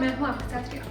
मैं हूं आपके साथ रिया।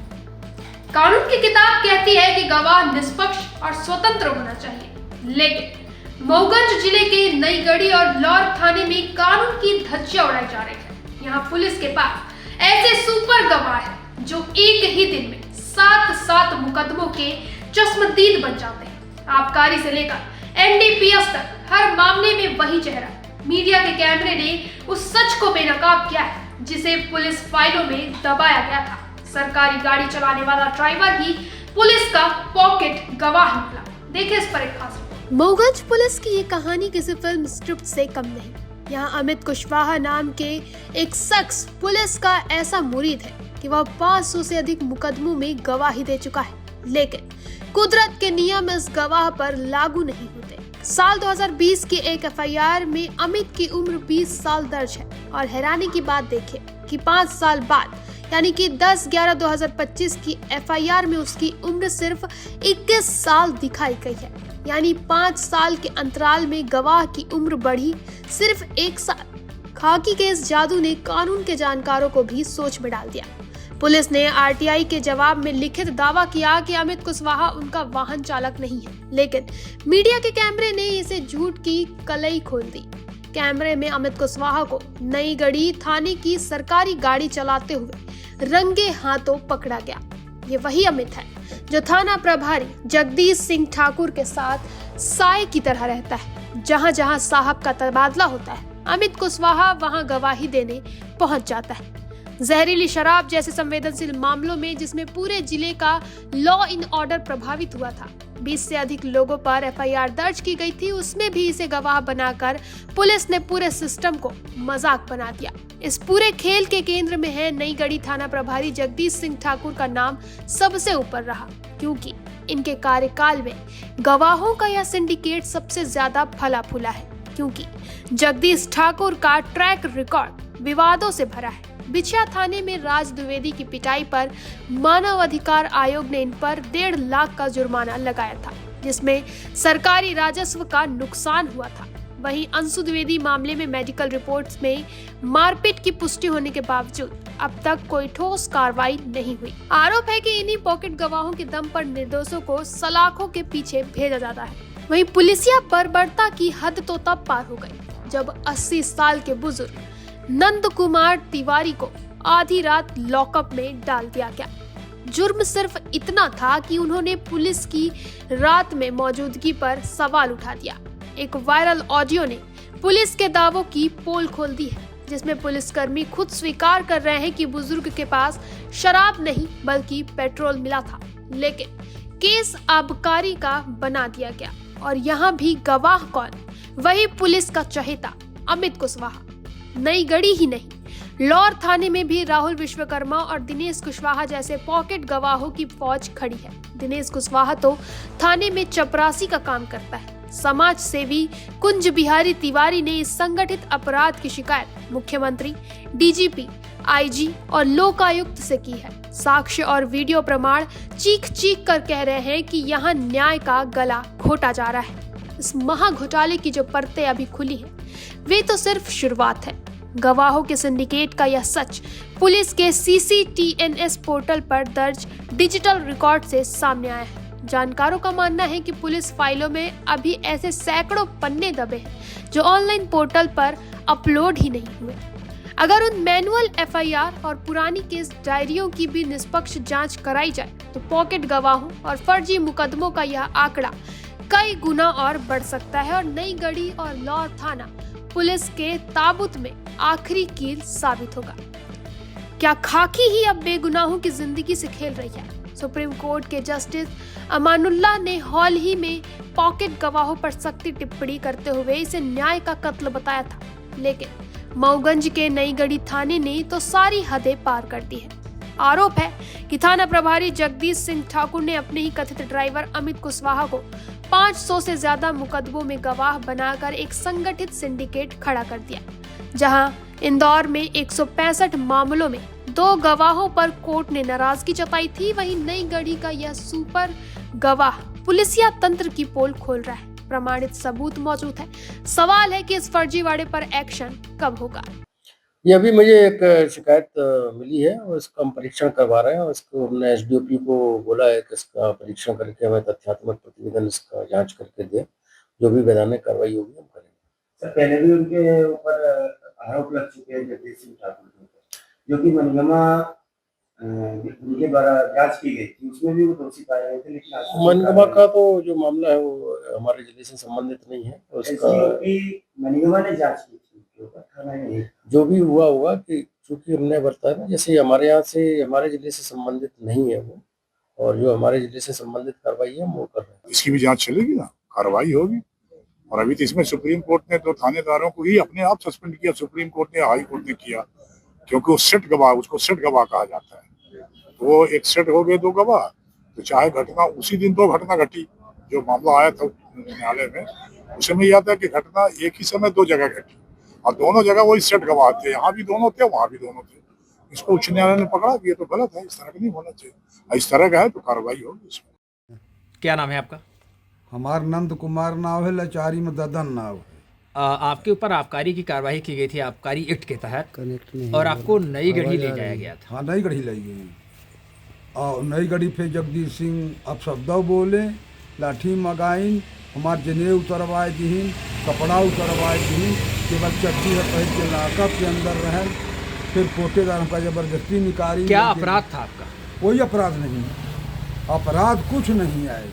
कानून की किताब कहती है कि गवाह निष्पक्ष और स्वतंत्र होना चाहिए, लेकिन मऊगंज जिले के नईगढ़ी और लौर थाने में कानून की धज्जियां उड़ाई जा रही है। यहाँ पुलिस के पास ऐसे सुपर गवाह हैं जो एक ही दिन में 7 मुकदमों के चश्मदीद बन जाते हैं। आबकारी से लेकर एनडीपीएस तक हर मामले में वही चेहरा। मीडिया के कैमरे ने उस सच को बेनकाब किया है जिसे पुलिस फाइलों में दबाया गया था। सरकारी गाड़ी चलाने वाला ड्राइवर ही पुलिस का पॉकेट गवाह निकला। देखिए इस पर एक खास रिपोर्ट। मऊगंज पुलिस की ये कहानी किसी फिल्म स्क्रिप्ट से कम नहीं। यहाँ अमित कुशवाहा नाम के एक शख्स पुलिस का ऐसा मुरीद है कि वह 500 से अधिक मुकदमों में गवाही दे चुका है, लेकिन कुदरत के नियम इस गवाह पर लागू नहीं होते। साल 2020 की एक एफआईआर में अमित की उम्र 20 साल दर्ज है और हैरानी की बात देखिए कि 5 साल बाद यानी कि 10/11/2025 की एफआईआर में उसकी उम्र सिर्फ 21 साल दिखाई गई है। यानी 5 साल के अंतराल में गवाह की उम्र बढ़ी सिर्फ 1 साल। खाकी के इस जादू ने कानून के जानकारों को भी सोच में डाल दिया। पुलिस ने आरटीआई के जवाब में लिखित दावा किया कि अमित कुशवाहा उनका वाहन चालक नहीं है, लेकिन मीडिया के कैमरे ने इसे झूठ की कलई खोल दी। कैमरे में अमित कुशवाहा को नईगढ़ी थाने की सरकारी गाड़ी चलाते हुए रंगे हाथों पकड़ा गया। ये वही अमित है जो थाना प्रभारी जगदीश सिंह ठाकुर के साथ साए की तरह रहता है। जहां जहां साहब का तबादला होता है, अमित कुशवाहा वहां गवाही देने पहुंच जाता है। जहरीली शराब जैसे संवेदनशील मामलों में जिसमें पूरे जिले का लॉ इन ऑर्डर प्रभावित हुआ था, 20 से अधिक लोगों पर एफआईआर दर्ज की गई थी, उसमें भी इसे गवाह बनाकर पुलिस ने पूरे सिस्टम को मजाक बना दिया। इस पूरे खेल के केंद्र में है नईगढ़ी थाना प्रभारी जगदीश सिंह ठाकुर का नाम सबसे ऊपर रहा, क्योंकि इनके कार्यकाल में गवाहों का यह सिंडिकेट सबसे ज्यादा फला फूला है। क्योंकि जगदीश ठाकुर का ट्रैक रिकॉर्ड विवादों से भरा है। बिछिया थाने में राज द्विवेदी की पिटाई पर मानव अधिकार आयोग ने इन पर 1.5 लाख का जुर्माना लगाया था, जिसमें सरकारी राजस्व का नुकसान हुआ था। वहीं अंशु द्विवेदी मामले में मेडिकल रिपोर्ट्स में मारपीट की पुष्टि होने के बावजूद अब तक कोई ठोस कार्रवाई नहीं हुई। आरोप है कि इन्हीं पॉकेट गवाहों के दम पर निर्दोषों को सलाखों के पीछे भेजा जाता है। वहीं पुलिसिया बर्बरता की हद तो तब पार हो गई जब 80 साल के बुजुर्ग नंद कुमार तिवारी को आधी रात लॉकअप में डाल दिया गया। जुर्म सिर्फ इतना था कि उन्होंने पुलिस की रात में मौजूदगी पर सवाल उठा दिया। एक वायरल ऑडियो ने पुलिस के दावों की पोल खोल दी है, जिसमें पुलिसकर्मी खुद स्वीकार कर रहे हैं कि बुजुर्ग के पास शराब नहीं बल्कि पेट्रोल मिला था, लेकिन केस आबकारी का बना दिया गया। और यहाँ भी गवाह कौन? वही पुलिस का चहेता अमित कुशवाहा। नईगढ़ी ही नहीं, लौर थाने में भी राहुल विश्वकर्मा और दिनेश कुशवाहा जैसे पॉकेट गवाहों की फौज खड़ी है। दिनेश कुशवाहा तो थाने में चपरासी का काम करता है। समाज सेवी कुंज बिहारी तिवारी ने इस संगठित अपराध की शिकायत मुख्यमंत्री, डीजीपी, आईजी और लोकायुक्त से की है। साक्ष्य और वीडियो प्रमाण चीख चीख कर कह रहे हैं कि यहाँ न्याय का गला घोटा जा रहा है। इस महा घोटाले की जो परतें अभी खुली हैं, वे तो सिर्फ शुरुआत है। गवाहों के सिंडिकेट का यह सच पुलिस के CCTNS पोर्टल पर दर्ज डिजिटल रिकॉर्ड से सामने आया है। जानकारों का मानना है कि पुलिस फाइलों में अभी ऐसे सैकड़ों पन्ने दबे हैं जो ऑनलाइन पोर्टल पर अपलोड ही नहीं हुए। अगर उन मैनुअल एफआईआर और पुरानी केस डायरियों की भी निष्पक्ष जांच कराई जाए तो पॉकेट गवाहों और फर्जी मुकदमों का यह आंकड़ा कई गुना और बढ़ सकता है और नईगढ़ी और लौर थाना पुलिस के ताबूत में आखिरी कील साबित होगा। क्या खाकी ही अब बेगुनाहों की जिंदगी से खेल रही है? सुप्रीम कोर्ट के जस्टिस अमानुल्लाह ने हाल ही में पॉकेट गवाहों पर सख्ती टिप्पणी करते हुए इसे न्याय का कत्ल बताया था, लेकिन मऊगंज के नईगढ़ी थाने ने तो सारी हदें पार कर दी है। आरोप है कि थाना प्रभारी जगदीश सिंह ठाकुर ने अपने ही कथित ड्राइवर अमित कुशवाहा को 500 से ज्यादा मुकदमों में गवाह बनाकर एक संगठित सिंडिकेट खड़ा कर दिया। जहां इंदौर में 165 मामलों में 2 गवाहों पर कोर्ट ने नाराजगी जताई थी, वहीं नईगढ़ी का यह सुपर गवाह पुलिसिया तंत्र की पोल खोल रहा है। प्रमाणित सबूत मौजूद है। सवाल है कि इस फर्जीवाड़े पर एक्शन कब होगा। ये अभी मुझे एक शिकायत मिली है और इसका हम परीक्षण करवा रहे हैं और इसको हमने एसडीओपी को बोला है कि इसका परीक्षण करके हमें तथ्यात्मक प्रतिवेदन इसका जांच करके दे, जो भी वैधानिक कार्रवाई होगी हम करेंगे। सर पहले भी उनके ऊपर आरोप लग चुके हैं जगदीश सिंह ठाकुर के ऊपर, जो कि मनगमा उनके द्वारा जांच की गई थी, उसमें भी वो दोषी पाए गए थे, लेकिन आज मनगमा का तो जो मामला है वो हमारे जिले से संबंधित नहीं है, उसका मनगमा ने जांच की थी उनके ऊपर, थाना में जो भी हुआ होगा कि चूंकि हमने बताया ना, जैसे हमारे यहाँ से हमारे जिले से संबंधित नहीं है वो, और जो हमारे जिले से संबंधित कार्रवाई है हम वो कर रहे हैं। इसकी भी जांच चलेगी ना, कार्रवाई होगी। और अभी तो इसमें सुप्रीम कोर्ट ने तो थानेदारों को ही अपने आप सस्पेंड किया, सुप्रीम कोर्ट ने, हाई कोर्ट ने किया, क्योंकि वो सेट गवाह, उसको सेट गवाह कहा जाता है। तो वो एक सेट हो गए दो गवाह, तो चाहे घटना उसी दिन दो घटना घटी, जो मामला आया था न्यायालय में, उसमें यह था कि घटना एक ही समय दो जगह घटी और दोनों जगह वही सेट गवाह थे, यहाँ भी दोनों थे वहां भी दोनों थे। इसको उच्च न्यायालय ने पकड़ा कि ये तो गलत है, इस तरह का नहीं होना चाहिए, इस तरह का है तो कार्रवाई होगी इसमें। क्या नाम है आपका? हमार नंद कुमार नाव है, लाचारी में ददन नाव है। आपके ऊपर आबकारी की कार्रवाई की गई थी, आबकारी एक्ट के तहत, और आपको नई गढ़ी ले जाया गया था। हाँ, नई गढ़ी लाई गई और नई गढ़ी पे जगदीश सिंह अब शब्द बोले, लाठी मगाइन, हमार जने उतरवाए दीन, कपड़ा उतरवाए दीन, केवल चट्टी है पहन के लाकअप के अंदर रहें, फिर पोटेदार हमका जबरदस्ती निकाली। क्या अपराध था आपका? कोई अपराध नहीं, अपराध कुछ नहीं आए।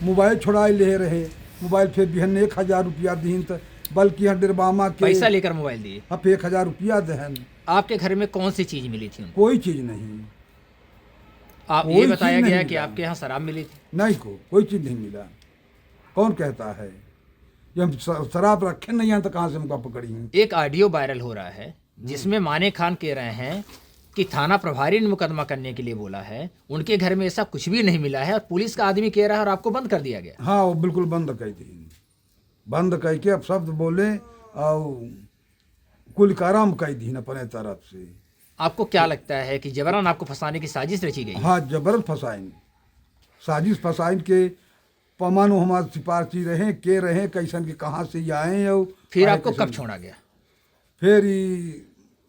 मोबाइल छुड़ाए ले रहे, मोबाइल फिर बिहन 1000 रुपया दीन, तो बल्कि यहाँ डिरबामा के पैसा लेकर मोबाइल दिए? अब 1000 रुपया दहन। आपके घर में कौन सी चीज मिली थी उनको? कोई चीज नहीं। आप ये बताया गया कि आपके यहाँ शराब मिली थी? नहीं, कोई चीज नहीं मिला। कौन कहता है ये हम शराब रखे नहीं हैं तो कहाँ से हमको पकड़ी? एक ऑडियो वायरल हो रहा है जिसमें माने खान कह रहे हैं कि थाना प्रभारी ने मुकदमा करने के लिए बोला है, उनके घर में ऐसा कुछ भी नहीं मिला है और पुलिस का आदमी कह रहा है और आपको बंद कर दिया गया। हाँ, वो बिल्कुल बंद कह दी, बंद कह के अब शब्द बोले और कुल कराम कह दी अपने तरफ से। आपको क्या लगता है कि जबरन आपको फंसाने की साजिश रची गई? हाँ, जबरन फंसाइन, साजिश फंसाइन के पमानो हमारे सिपाही रहे के रहे, कैसन के कहाँ से आए और फिर आपको कब छोड़ा गया? फिर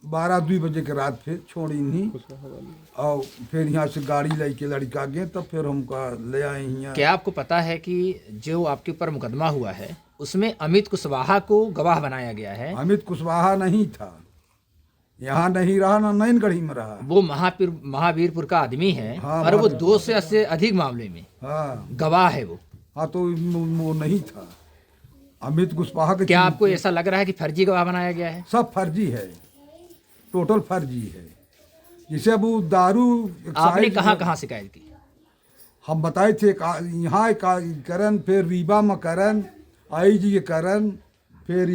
12-2 बजे के रात फिर छोड़ी नहीं, और फिर यहाँ से गाड़ी लेके लड़का गए तब फिर हमका ले आए यहाँ। क्या आपको पता है कि जो आपके ऊपर मुकदमा हुआ है उसमें अमित कुशवाहा को गवाह बनाया गया है? अमित कुशवाहा नहीं था, यहाँ नहीं रहा, ना नैन गढ़ी में रहा। वो महावीरपुर का आदमी है। हाँ, और वो 2 से अधिक मामले में हाँ गवाह है वो। हाँ, तो वो नहीं था अमित कुशवाहा के। क्या आपको ऐसा लग रहा है कि फर्जी गवाह बनाया गया है? सब फर्जी है, टोटल फर्जी है। जैसे अब वो दारू आपने कहाँ शिकायत की? हम बताए थे यहाँ करन, फिर रीवा में करन, IG के करन, फिर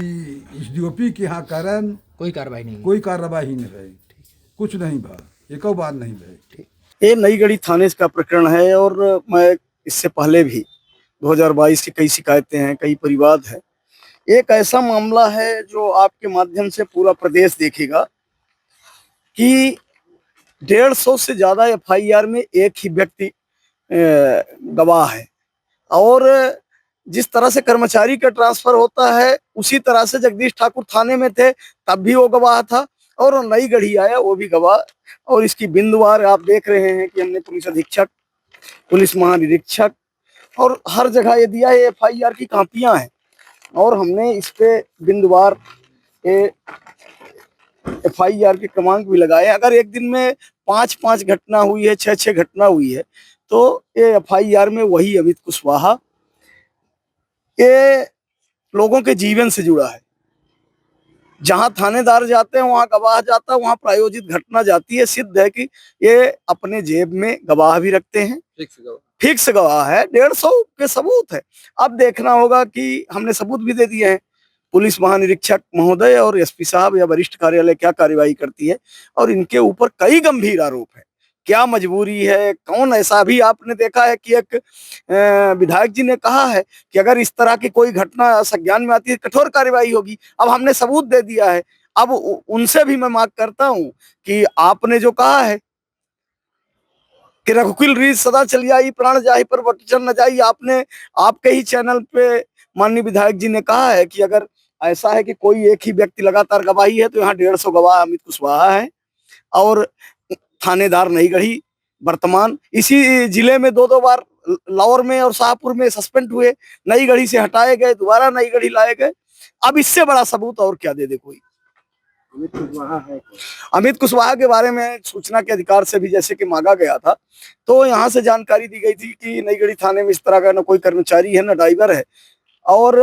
SDOP के यहाँ करन, कोई कार्रवाई नहीं? कोई कार्रवाई नहीं है, कुछ नहीं भा, एक बार नहीं भाई। ये नई गढ़ी थाने का प्रकरण है और मैं इससे पहले भी 2022 की कई शिकायतें हैं, कई परिवाद है। एक ऐसा मामला है जो आपके माध्यम से पूरा प्रदेश देखेगा कि 150 से ज्यादा FIR में एक ही व्यक्ति गवाह है, और जिस तरह से कर्मचारी का ट्रांसफर होता है उसी तरह से जगदीश ठाकुर थाने में थे तब भी वो गवाह था, और नई गढ़ी आया वो भी गवाह। और इसकी बिंदुवार आप देख रहे हैं कि हमने पुलिस अधीक्षक, पुलिस महानिरीक्षक और हर जगह ये दिया है, FIR की कॉपियां हैं, और हमने इस पे बिंदुवार FIR के क्रमांक भी लगाए। अगर एक दिन में 5-5 घटना हुई है, 6-6 घटना हुई है, तो ये FIR में वही अमित कुशवाहा ये लोगों के जीवन से जुड़ा है। जहां थानेदार जाते हैं वहां गवाह जाता है, वहां प्रायोजित घटना जाती है। सिद्ध है कि ये अपने जेब में गवाह भी रखते हैं, फिक्स गवाह है, 150 के सबूत है। अब देखना होगा कि हमने सबूत भी दे दिए हैं, पुलिस महानिरीक्षक महोदय और SP साहब या वरिष्ठ कार्यालय क्या कार्यवाही करती है, और इनके ऊपर कई गंभीर आरोप है। क्या मजबूरी है, कौन ऐसा भी आपने देखा है कि एक विधायक जी ने कहा है कि अगर इस तरह की कोई घटना संज्ञान में आती है कठोर कार्यवाही होगी। अब हमने सबूत दे दिया है, अब उनसे भी मैं मांग करता हूं कि आपने जो कहा है कि रघुकुल रीत सदा चली आई, प्राण जाहि पर वचन न जाई, आपने आपके ही चैनल पे माननीय विधायक जी ने कहा है कि अगर ऐसा है कि कोई एक ही व्यक्ति लगातार गवाही है, तो यहाँ 150 गवाह अमित कुशवाहा है और थानेदार नई गढ़ी वर्तमान इसी जिले में 2-2 बार लाहौर में और शाहपुर में सस्पेंड हुए, नई गढ़ी से हटाए गए, दोबारा नई गढ़ी लाए गए। अब इससे बड़ा सबूत और क्या दे दे कोई। अमित कुशवाहा के बारे में सूचना के अधिकार से भी जैसे कि मांगा गया था, तो यहाँ से जानकारी दी गई थी कि नई गढ़ी थाने में इस तरह का न कोई कर्मचारी है न ड्राइवर है, और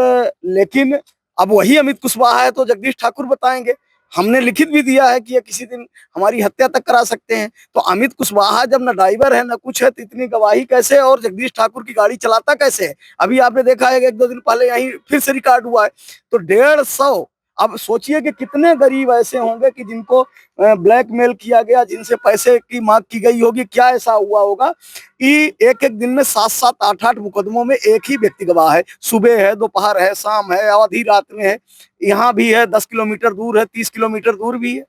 लेकिन अब वही अमित कुशवाहा है तो जगदीश ठाकुर बताएंगे। हमने लिखित भी दिया है कि ये किसी दिन हमारी हत्या तक करा सकते हैं, तो अमित कुशवाहा जब न ड्राइवर है न कुछ है तो इतनी गवाही कैसे, और जगदीश ठाकुर की गाड़ी चलाता कैसे है। अभी आपने देखा है कि 1-2 दिन पहले यहीं फिर से रिकॉर्ड हुआ है, तो 150। अब सोचिए कि कितने गरीब ऐसे होंगे कि जिनको ब्लैकमेल किया गया, जिनसे पैसे की मांग की गई होगी, क्या ऐसा हुआ होगा कि एक दिन में 7-7, 8-8 मुकदमों में एक ही व्यक्ति गवाह है। सुबह है, दोपहर है, शाम है, आधी रात में है, यहाँ भी है, 10 किलोमीटर दूर है, 30 किलोमीटर दूर भी है।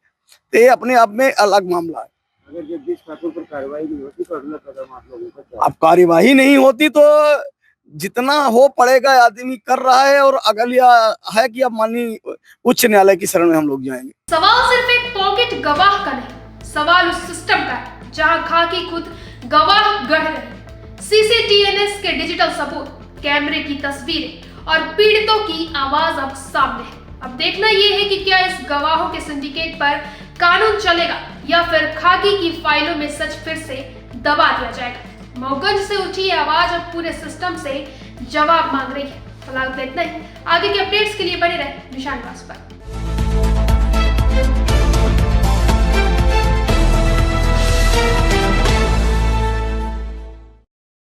तो ये अपने आप में अलग मामला है। अगर जगदीश ठाकुर पर कार्रवाई नहीं होती तो अगला कदम आप लोगों का क्या? अब कार्यवाही नहीं होती तो जितना हो पड़ेगा आदमी कर रहा है, और अगला है कि अब माननीय उच्च न्यायालय की शरण में हम लोग जाएंगे। सवाल सिर्फ एक पॉकेट गवाह का नहीं, सवाल उस सिस्टम का है जहां खाकी खुद गवाह गढ़ रहे। सीसीटीएनएस के डिजिटल सबूत, कैमरे की तस्वीरें और पीड़ितों की आवाज अब सामने है। अब देखना यह है कि क्या इस गवाहों के सिंडिकेट पर कानून चलेगा या फिर खाकी की फाइलों में सच फिर से दबा दिया जाएगा। मऊगंज से उठी ये आवाज अब पूरे सिस्टम से जवाब मांग रही है। फिलहाल इतना ही। आगे के अपडेट्स के लिए बने रहे निशान पर।